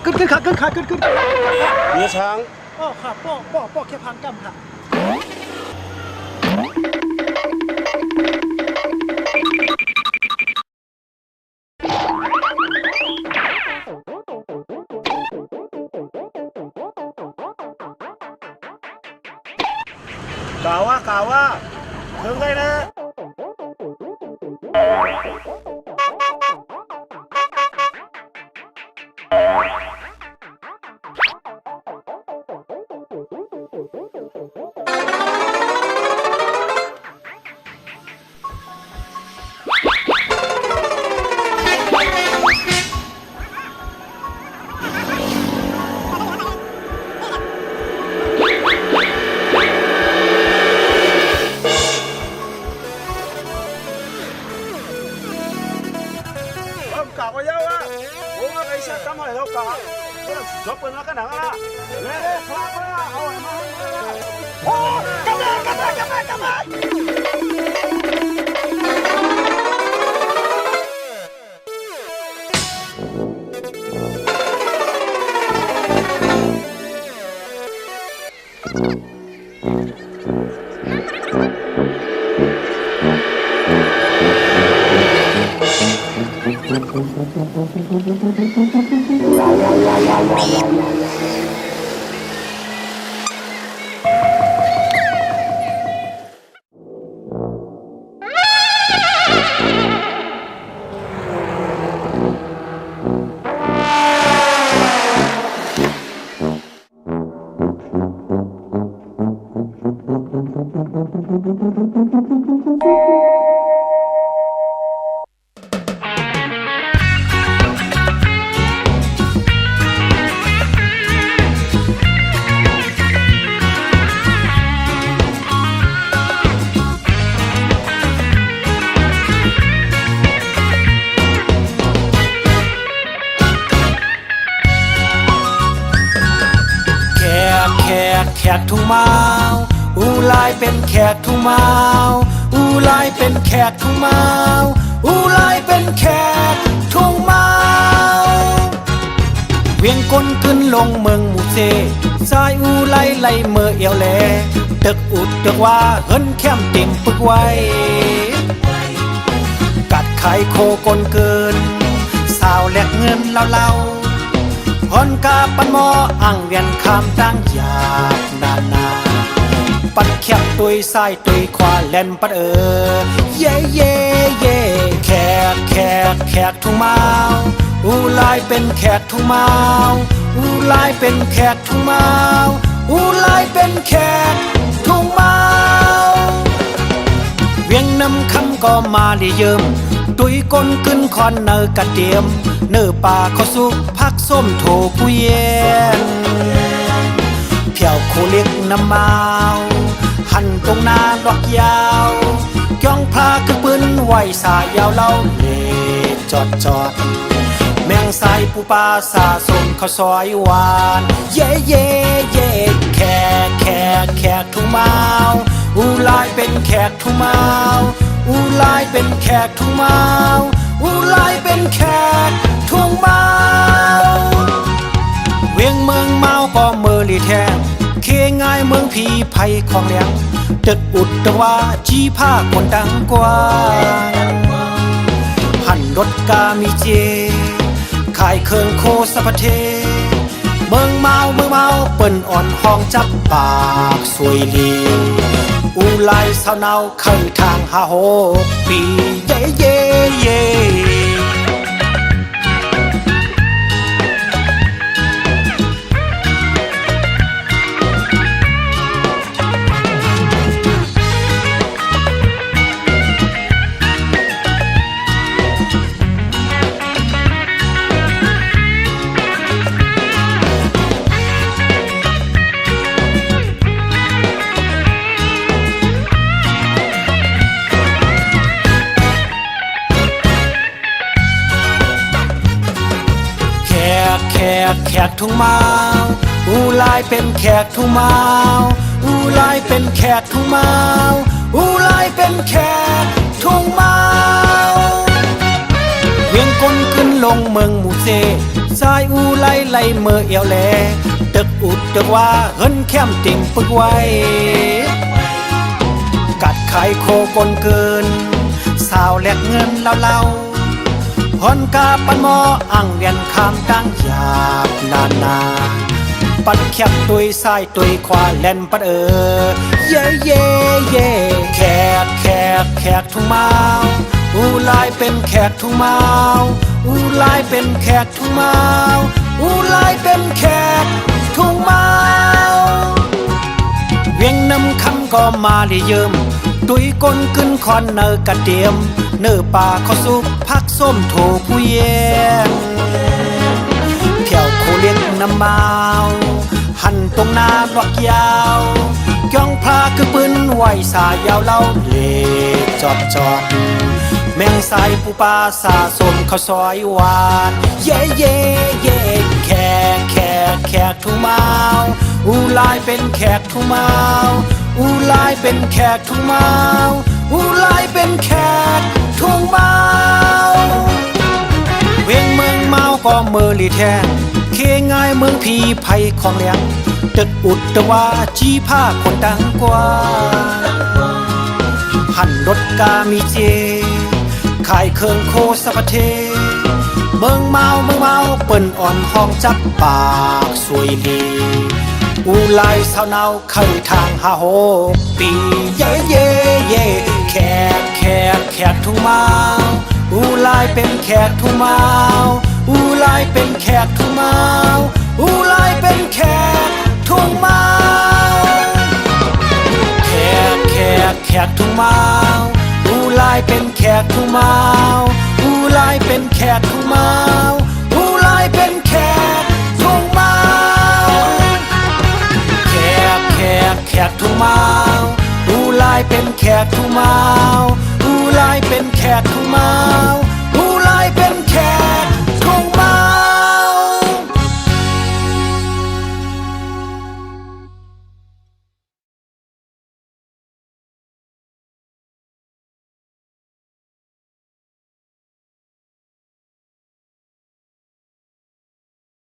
ขึ้นค่ะขึ้นเนื้อช้างค่ะป้อแค่พังกำค่ะกล่าวว่าถึงไงนะกล่าวว่าเยอะว่าผมว่าไอ้ชาติทำอะไรเรากล่าวจบเป็นแล้วกันนะเลยคลางว่าเอาให้มาโอ้กำลังแขกทุ่งเมาอูลายเป็นแขกทุ่งเมาอูลายเป็นแขกทุ่งเมาอูลายเป็นแขกทุ่งเมาเวียงก้นขึ้นลงเมืองหมู่เซสายอูไล่เมื่อเอวแลตึกอุดตึกว่าเฮินแคมเต็มปึกไว้กัดไข่โคกนเกินสาวแลกเงินเล่าฮอนกาปันหมออ่างเวียนคำตั้งหยาบนาปัดแคบตุยซ้ายตุยขวาเล่นปัดเย่แขกทุ่งเมาอูลายเป็นแขกทุ่งเมาอูลายเป็นแขกทุ่งเมาอูลายเป็นแขกทุ่งเมาเวียงน้ำคำก็มาได้เยิมตุยก้นขึ้นคอนเนอกระเดียมเนื้อป่าเขาสุกพักส้มโถผู้เย็นเพียวโคเล็กน้ำเมาหันตรงนาดอกยาวย่องพาคือปืนไหวสายยาวเล่าเล่จอดแมงสายปูปลาสาสมข้าวซอยหวานเย่แขกทุ่งเมาอูลายเป็นแขกทุ่งเมาอูลายเป็นแขกทุ่งเมาอูลายเป็นแขกทุ่งเมาเวียงเมืองเมาก็เมื่อลีแทงเคง่ายเมืองผีไผ่ของแหลงตึกอุดตะว่าจีผ้าคนดังกว่าหันรถกามีเจขายเครื่องโคสะพะเทเมืองเมาเปิ้นอ่อนห้องจับปากสวยลีอูไลสาวเนาเคยทาง5-6 ปีเย่ เ กทุ่งเมาอูลายเป็นแขกทุ่งเมาอูลายเป็นแขกทุ่งเมาอูลายเป็นแขกทุ่งเมาเวียงกลขึ้นลงเมืองหมู่เซสายอูไล่ไล่เมื่อเอวแลตึกอุดตึกว่าเฮินแคมติ่งปึกไว้กัดไข่โคกลเกินสาวแลกเงินเล่าฮอนกาปันหมออ่างเวียนคำตั้งหยาบนาปัดแคบตุยซ้ายตุยขวาแล่นปัดเย่เย่เย่แขกทุ่งเมาอูลายเป็นแขกทุ่งเมาอูลายเป็นแขกทุ่งเมาอูลายเป็นแขกทุ่งเมาเวียงน้ำคำก็มาได้เยิมตุยก้นขึ้นคอนเนอกระเดียมเนื้อป่าเขาสุกพักส้มโถผู้เย็นเที่ยวโคเลี้ยงน้ำเมาหันตรงหน้าลอกยาวจ้องพลาคือปืนไหวสายาวเล่าเล่จอบแมงสายปูปลาสาสมข้าวซอยหวานเย่เย่เย่แขกทุ่งเมาอูลายเป็นแขกทุ่งเมาอูลายเป็นแขกทุ่งเมาอูลายเป็นแขกทุ่งเมาเวียงเมืองเมาก็เมื่อลีแทนเคง่ายเมืองพีไผ่ของแหลงตึกอุดตะว่าจีผ้าคนดังกว่าหันรถกามีเจขายเครื่องโคสะพะเทเมืองเมาเปิ้นอ่อนห้องจับปากสวยดีอูลายสาวเนาเคยทาง5-6 ปีเย่เย่เย่แขกทุ่งเมาอูลายเป็นแขกทุ่งเมาอูลายเป็นแขกทุ่งเมาอูลายเป็นแขกทุ่งเมาแขกทุ่งเมาอูลายเป็นแขกทุ่งเมาอูลายเป็นแขกทุ่งเมาอูลายเป็นแขกทุ่งเมาแขกทุ่งเมาอูลายเป็นแขกทุ่งเมาอูลายเป็นแขกทุ่งเมา